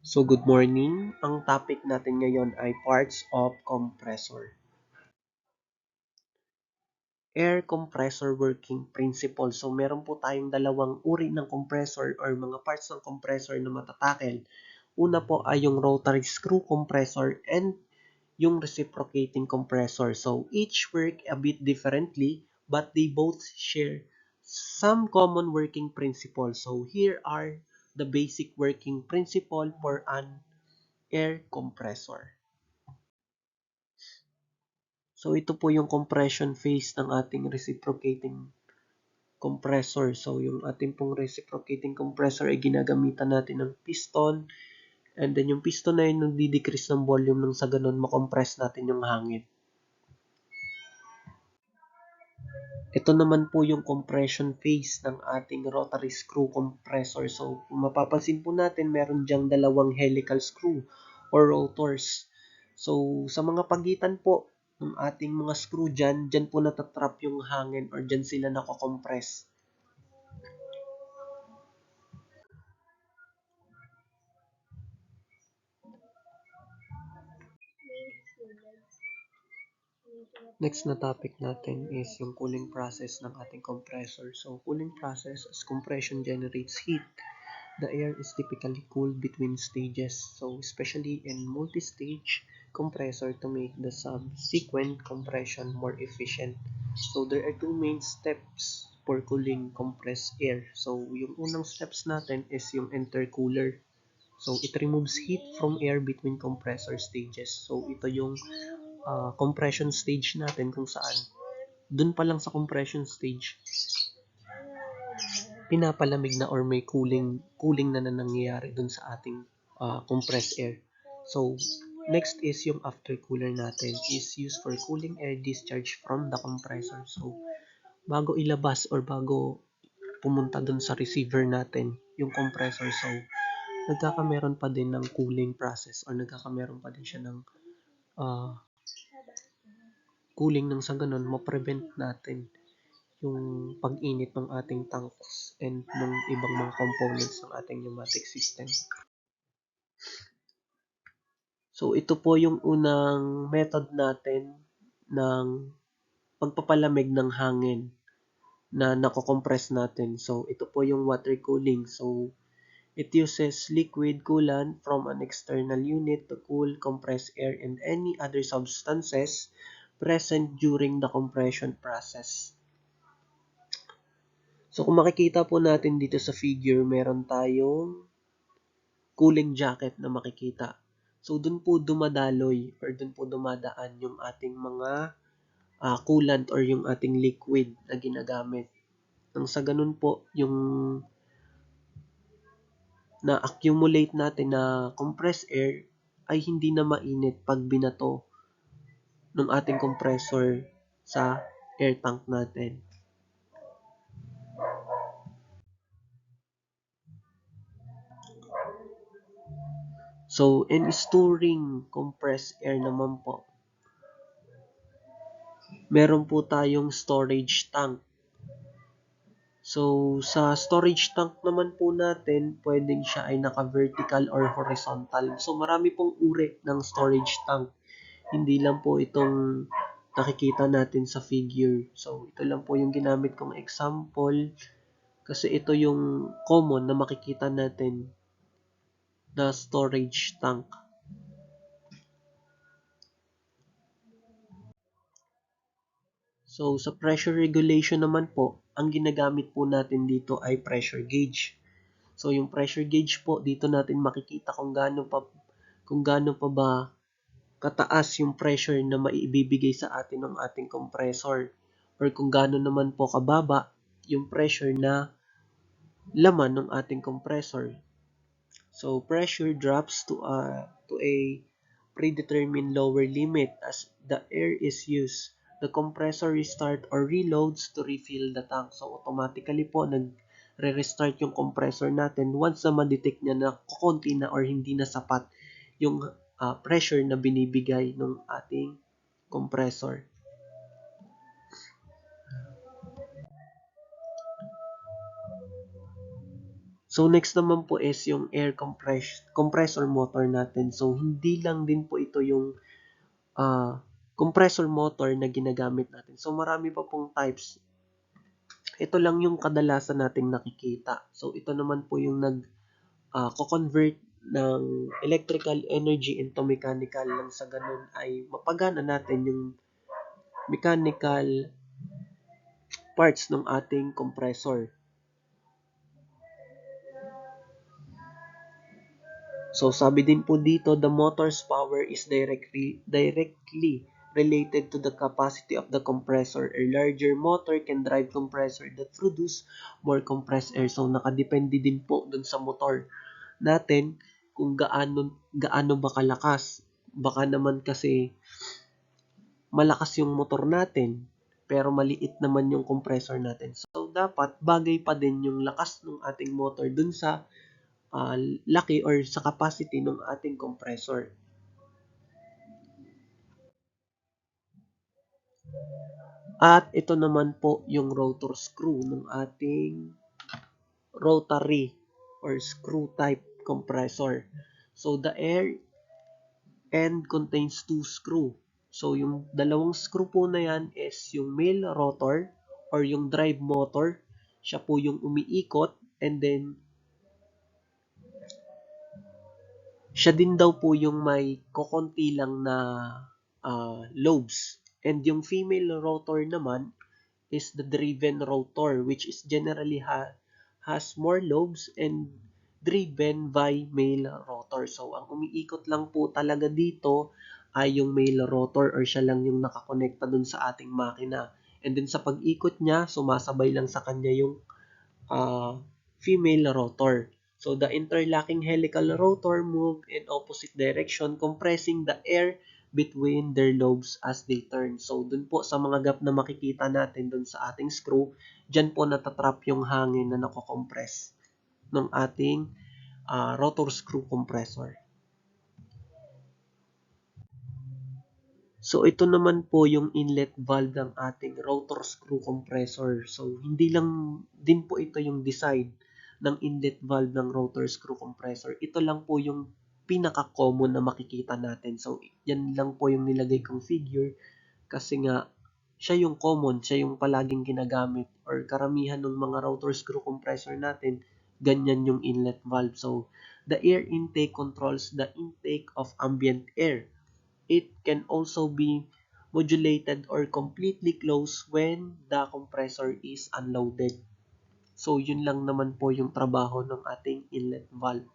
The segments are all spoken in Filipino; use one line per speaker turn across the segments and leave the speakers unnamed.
So good morning. Ang topic natin ngayon ay parts of compressor. Air compressor working principle. So meron po tayong dalawang uri ng compressor or mga parts ng compressor na matatakel. Una po ay yung rotary screw compressor and yung reciprocating compressor. So each work a bit differently but they both share some common working principles. So here are the basic working principle for an air compressor. So ito po yung compression phase ng ating reciprocating compressor. So yung ating pong reciprocating compressor ay ginagamitan natin ng piston, and then yung piston na yun nagdi-decrease ng volume nang sa ganun makompress natin yung hangin. Ito naman po yung compression phase ng ating rotary screw compressor. So kung mapapansin po natin, meron diyang dalawang helical screw or rotors. So sa mga pagitan po ng ating mga screw dyan po natatrap yung hangin or dyan sila nakokompress. Next na topic natin is yung cooling process ng ating compressor. So cooling process, as compression generates heat, the air is typically cooled between stages, so especially in multi-stage compressor to make the subsequent compression more efficient. So there are two main steps for cooling compressed air. So yung unang steps natin is yung intercooler. So it removes heat from air between compressor stages. So ito yung compression stage natin kung saan dun pa lang sa compression stage pinapalamig na or may cooling na nangyayari dun sa ating compressed air. So, next is yung after cooler natin is used for cooling air discharge from the compressor. So, bago ilabas or bago pumunta dun sa receiver natin yung compressor, so nagkakameron pa din ng cooling process or nagkakameron pa din siya ng uh, cooling nang sa ganun ma-prevent natin yung pag-init ng ating tanks and ng ibang mga components ng ating pneumatic system. So ito po yung unang method natin ng pagpapalamig ng hangin na nako-compress natin. So ito po yung water cooling. So it uses liquid coolant from an external unit to cool compressed air and any other substances present during the compression process. So kung makikita po natin dito sa figure, meron tayong cooling jacket na makikita. So dun po dumadaloy or dun po dumadaan yung ating mga coolant or yung ating liquid na ginagamit. Nang sa ganun po, yung na-accumulate natin na compressed air ay hindi na mainit pag binato ng ating compressor sa air tank natin. So, in storing compressed air naman po, meron po tayong storage tank. So, sa storage tank naman po natin, pwedeng siya ay naka-vertical or horizontal. So, marami pong uri ng storage tank. Hindi lang po itong nakikita natin sa figure. So, ito lang po yung ginamit kong example kasi ito yung common na makikita natin na storage tank. So, sa pressure regulation naman po, ang ginagamit po natin dito ay pressure gauge. So, yung pressure gauge po, dito natin makikita kung gaano pa ba kataas yung pressure na maibibigay sa atin ng ating compressor or kung gaano naman po kababa yung pressure na laman ng ating compressor. So, pressure drops to a predetermined lower limit as the air is used. The compressor restart or reloads to refill the tank. So, automatically po nagre-restart yung compressor natin once na ma-detect niya na kukunti na or hindi na sapat yung pressure na binibigay ng ating compressor. So next naman po is yung compressor motor natin. So hindi lang din po ito yung compressor motor na ginagamit natin. So marami pa pong types. Ito lang yung kadalasan nating nakikita. So ito naman po yung ko-convert ng electrical energy into mechanical lang sa ganun ay mapagana natin yung mechanical parts ng ating compressor. So sabi din po dito, the motor's power is directly related to the capacity of the compressor. A larger motor can drive compressor that produce more compressed air. So nakadepende din po dun sa motor natin kung gaano ba kalakas. Baka naman kasi malakas yung motor natin pero maliit naman yung compressor natin. So dapat bagay pa din yung lakas ng ating motor dun sa laki or sa capacity ng ating compressor. At ito naman po yung rotor screw ng ating rotary or screw type compressor. So the air end contains two screw. So yung dalawang screw po na yan is yung male rotor or yung drive motor. Siya po yung umiikot and then siya din daw po yung may kokonti lang na lobes. And yung female rotor naman is the driven rotor which is generally has more lobes and driven by male rotor. So, ang umiikot lang po talaga dito ay yung male rotor or siya lang yung nakakonekta dun sa ating makina. And then sa pag-ikot niya, sumasabay lang sa kanya yung uh, female rotor. So the interlocking helical rotor move in opposite direction, compressing the air between their lobes as they turn. So dun po sa mga gap na makikita natin dun sa ating screw, dyan po natatrap yung hangin na nakokompress ng ating rotor screw compressor. So ito naman po yung inlet valve ng ating rotor screw compressor. So hindi lang din po ito yung design ng inlet valve ng rotor screw compressor. Ito lang po yung pinaka-common na makikita natin. So yan lang po yung nilagay kong figure kasi nga siya yung common, siya yung palaging ginagamit or karamihan ng mga rotor screw compressor natin, ganyan yung inlet valve. So the air intake controls the intake of ambient air. It can also be modulated or completely closed when the compressor is unloaded. So, yun lang naman po yung trabaho ng ating inlet valve.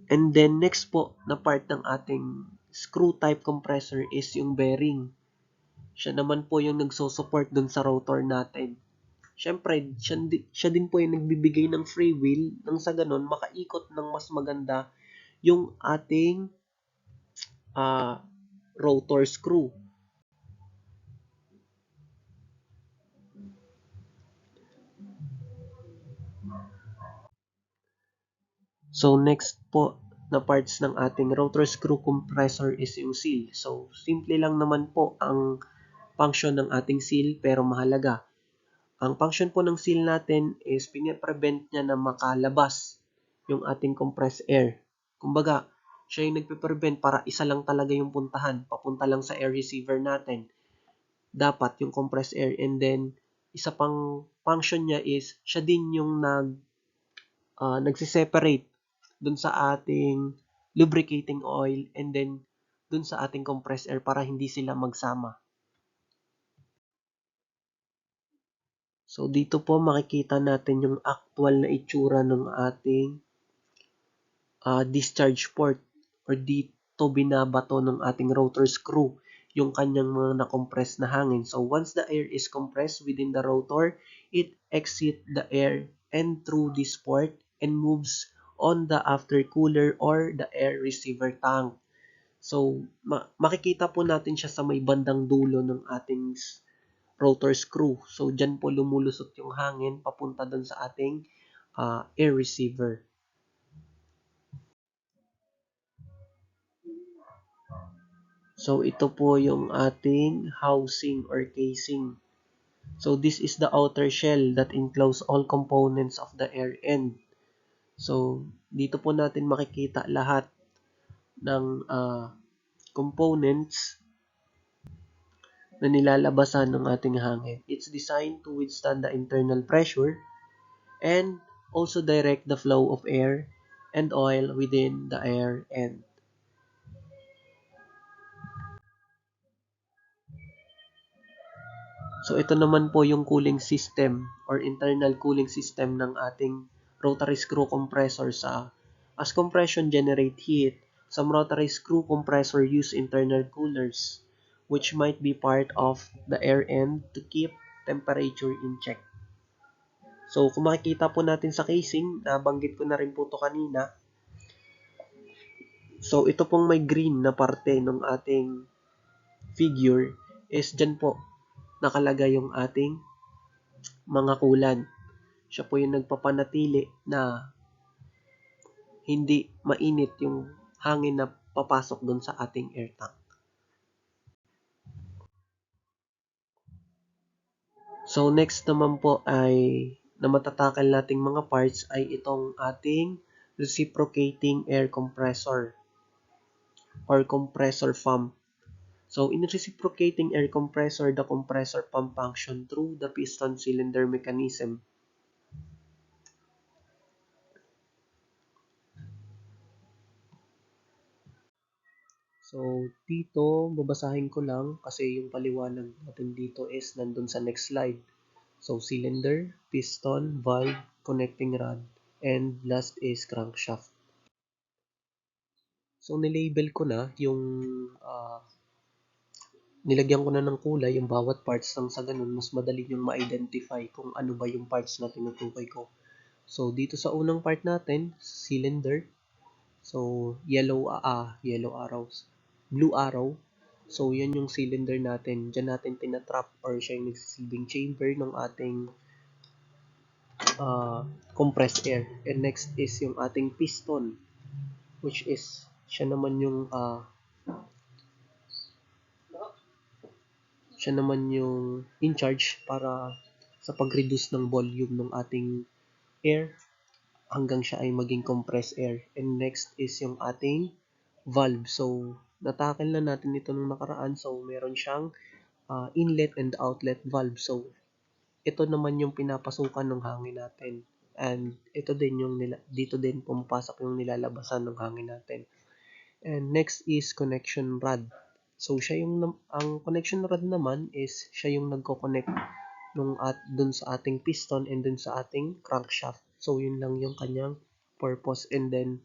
And then, next po na part ng ating screw type compressor is yung bearing. Siya naman po yung nagsusupport dun sa rotor natin. Siyempre, siya din po yung nagbibigay ng free wheel nang sa ganun makaikot ng mas maganda yung ating rotor screw. So next po na parts ng ating rotor screw compressor is yung seal. So simple lang naman po ang function ng ating seal pero mahalaga. Ang function po ng seal natin is pine-prevent niya na makalabas yung ating compressed air. Kumbaga, siya yung nagpe-prevent para isa lang talaga yung puntahan, papunta lang sa air receiver natin. Dapat yung compressed air and then isa pang function niya is siya din yung nagsiseparate dun sa ating lubricating oil and then dun sa ating compressed air para hindi sila magsama. So dito po makikita natin yung actual na itsura ng ating discharge port or dito binabato ng ating rotor screw yung kanyang mga na-compress na hangin. So once the air is compressed within the rotor, it exits the air and through this port and moves on the aftercooler or the air receiver tank. So makikita po natin siya sa may bandang dulo ng ating rotor screw. So dyan po lumulusot yung hangin papunta dun sa ating air receiver. So ito po yung ating housing or casing. So this is the outer shell that enclose all components of the air end. So dito po natin makikita lahat ng components na nilalabasan ng ating hangin. It's designed to withstand the internal pressure and also direct the flow of air and oil within the air end. So ito naman po yung cooling system or internal cooling system ng ating rotary screw compressor as compression generate heat. Some rotary screw compressor use internal coolers which might be part of the air end to keep temperature in check. So kung makikita po natin sa casing, nabanggit ko na rin po to kanina. So ito pong may green na parte ng ating figure is dyan po nakalagay yung ating mga coolant. Siya po yung nagpapanatili na hindi mainit yung hangin na papasok doon sa ating air tank. So next naman po ay na matatakal nating mga parts ay itong ating reciprocating air compressor or compressor pump. So in reciprocating air compressor, the compressor pump function through the piston cylinder mechanism. So, dito, babasahin ko lang kasi yung paliwanag natin dito is nandun sa next slide. So, cylinder, piston, valve, connecting rod, and last is crankshaft. So, nilabel ko na yung nilagyan ko na ng kulay yung bawat parts ng sa ganun, mas madali yung ma-identify kung ano ba yung parts na tinutukoy ko. So, dito sa unang part natin, cylinder, so, yellow arrows, blue arrow. So, yan yung cylinder natin. Diyan natin tinatrap or siya yung nagsisilbing chamber ng ating compressed air. And next is yung ating piston, which is siya naman yung in charge para sa pag-reduce ng volume ng ating air hanggang siya ay maging compressed air. And next is yung ating valve. So, natakil na natin ito nung nakaraan. So, meron siyang inlet and outlet valve. So, ito naman yung pinapasukan ng hangin natin. And ito din yung dito din pumapasok yung nilalabasan ng hangin natin. And next is connection rod. So, ang connection rod naman is siya yung nagko-connect dun sa ating piston and dun sa ating crankshaft. So, yun lang yung kanyang purpose. And then,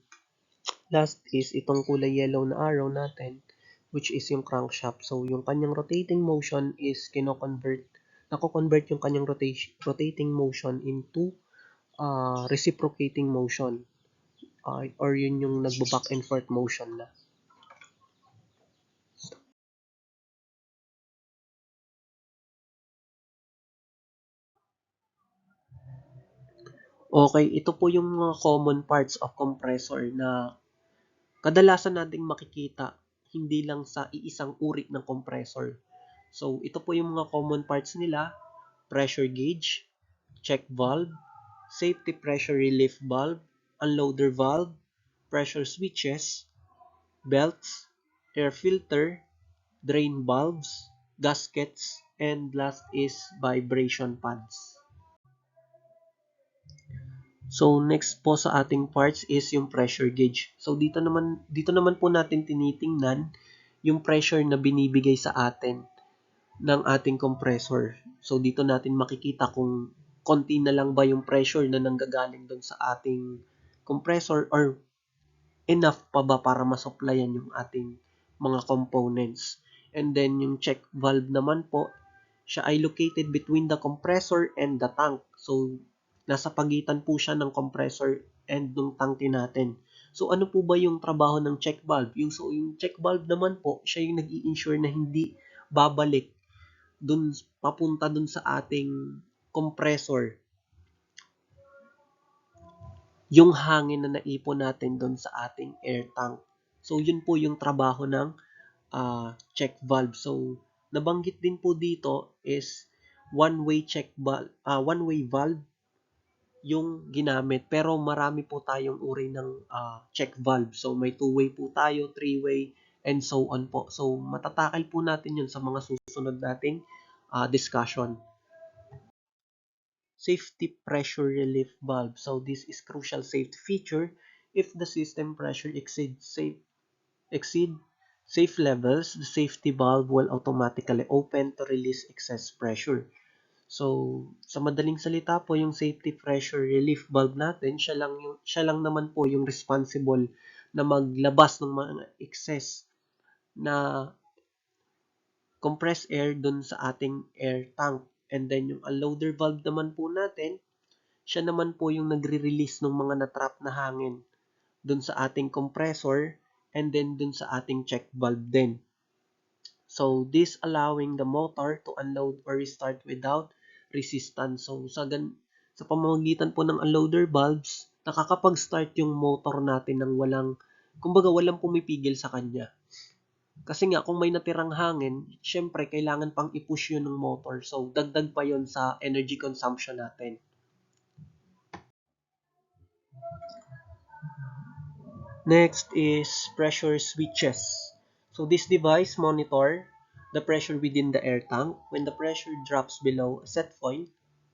last is itong kulay yellow na arrow natin, which is yung crankshaft. So, yung kanyang rotating motion is nako-convert yung kanyang rotating motion into reciprocating motion. Or yun yung nagbo-back and forth motion na. Okay, ito po yung mga common parts of compressor na kadalasan nating makikita hindi lang sa iisang uri ng compressor. So, ito po yung mga common parts nila: pressure gauge, check valve, safety pressure relief valve, unloader valve, pressure switches, belts, air filter, drain valves, gaskets, and last is vibration pads. So next po sa ating parts is yung pressure gauge. So dito naman po natin tinitingnan yung pressure na binibigay sa atin ng ating compressor. So dito natin makikita kung konti na lang ba yung pressure na nanggagaling doon sa ating compressor or enough pa ba para masupplyan yung ating mga components. And then yung check valve naman po, siya ay located between the compressor and the tank. So nasa pagitan po siya ng compressor and ng tangke natin. So ano po ba yung trabaho ng check valve? Yung check valve naman po, siya yung nag-i-ensure na hindi babalik papunta dun sa ating compressor yung hangin na naipon natin dun sa ating air tank. So yun po yung trabaho ng check valve. So nabanggit din po dito is one-way valve yung ginamit, pero marami po tayong uri ng check valve. So may two-way po tayo, three-way, and so on po. So matatakal po natin yun sa mga susunod nating discussion. Safety pressure relief valve. So this is crucial safety feature. If the system pressure exceed safe levels, the safety valve will automatically open to release excess pressure. So, sa madaling salita po, yung safety pressure relief valve natin, siya lang naman po yung responsible na maglabas ng mga excess na compressed air dun sa ating air tank. And then yung unloader valve naman po natin, siya naman po yung nagre-release ng mga na-trap na hangin dun sa ating compressor and then dun sa ating check valve din. So, this allowing the motor to unload or restart without resistance. So, sa pamamagitan po ng unloader valves, nakakapag-start yung motor natin ng walang pumipigil sa kanya. Kasi nga, kung may natirang hangin, syempre, kailangan pang i-push yun ng motor. So, dagdag pa yun sa energy consumption natin. Next is pressure switches. So this device monitor the pressure within the air tank. When the pressure drops below a set point,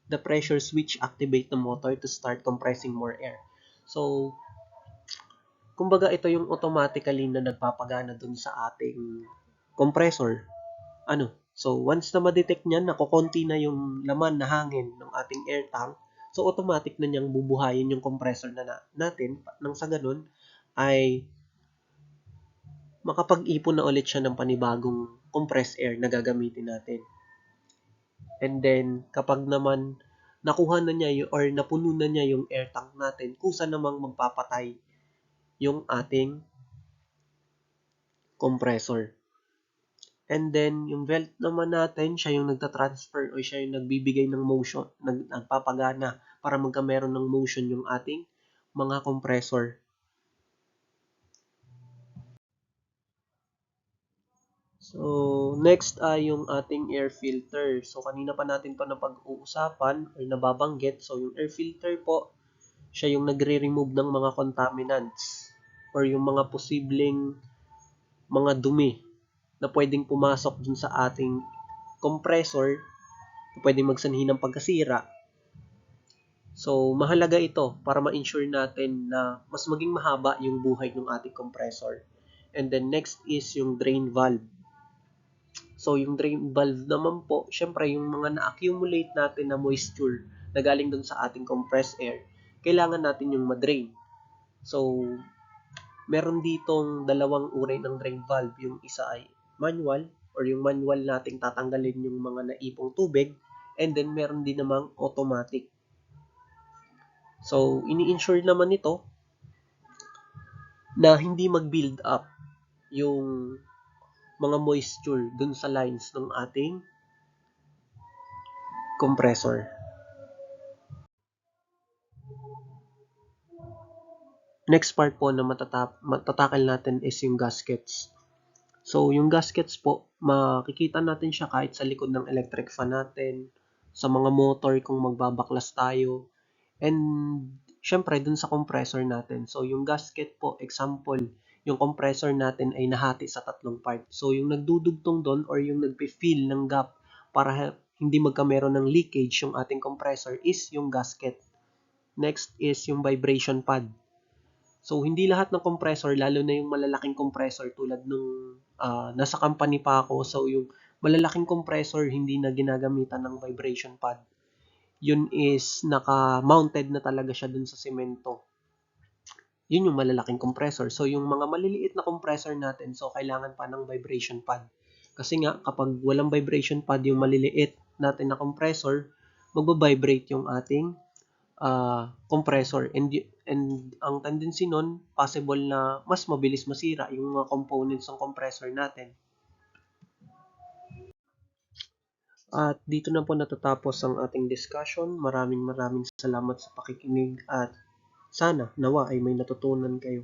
the pressure switch activate the motor to start compressing more air. So, kumbaga ito yung automatically na nagpapagana dun sa ating compressor. So once na ma-detect niyan na kukonti na yung laman na hangin ng ating air tank, so automatic na niyang bubuhayin yung compressor natin nang sa ganun ay makapag-ipon na ulit siya ng panibagong compressed air na gagamitin natin. And then, kapag naman nakuha na niya or napuno na niya yung air tank natin, kusa namang magpapatay yung ating compressor. And then, yung belt naman natin, siya yung nagtatransfer o siya yung nagbibigay ng motion, nagpapagana para magkameron ng motion yung ating mga compressor. So, next ay yung ating air filter. So, kanina pa natin to napag-uusapan or nababanggit. So, yung air filter po, siya yung nagre-remove ng mga contaminants or yung mga posibleng mga dumi na pwedeng pumasok dun sa ating compressor, na pwedeng magsanhi ng pagkasira. So, mahalaga ito para ma-ensure natin na mas maging mahaba yung buhay ng ating compressor. And then next is yung drain valve. So, yung drain valve naman po, syempre yung mga na-accumulate natin na moisture na galing dun sa ating compressed air, kailangan natin yung ma-drain. So, meron ditong dalawang uri ng drain valve. Yung isa ay manual or yung manual nating tatanggalin yung mga naipong tubig, and then meron din namang automatic. So, ini-ensure naman ito na hindi mag-build up yung mga moisture dun sa lines ng ating compressor. Next part po na matatakal natin is yung gaskets. So, yung gaskets po, makikita natin siya kahit sa likod ng electric fan natin, sa mga motor kung magbabaklas tayo, and syempre dun sa compressor natin. So, yung gasket po, example, yung compressor natin ay nahati sa tatlong part. So, yung nagdudugtong doon or yung nagpe-fill ng gap para hindi magkameron ng leakage yung ating compressor is yung gasket. Next is yung vibration pad. So, hindi lahat ng compressor, lalo na yung malalaking compressor tulad nung nasa company pa ako. So, yung malalaking compressor, hindi na ginagamitan ng vibration pad. Yun is naka-mounted na talaga siya dun sa semento. Yun yung malalaking compressor. So, yung mga maliliit na compressor natin, so kailangan pa ng vibration pad. Kasi nga, kapag walang vibration pad yung maliliit natin na compressor, magbabibrate yung ating compressor. And ang tendency nun, possible na mas mabilis masira yung mga components ng compressor natin. At dito na po natatapos ang ating discussion. Maraming salamat sa pakikinig at sana nawa ay may natutunan kayo.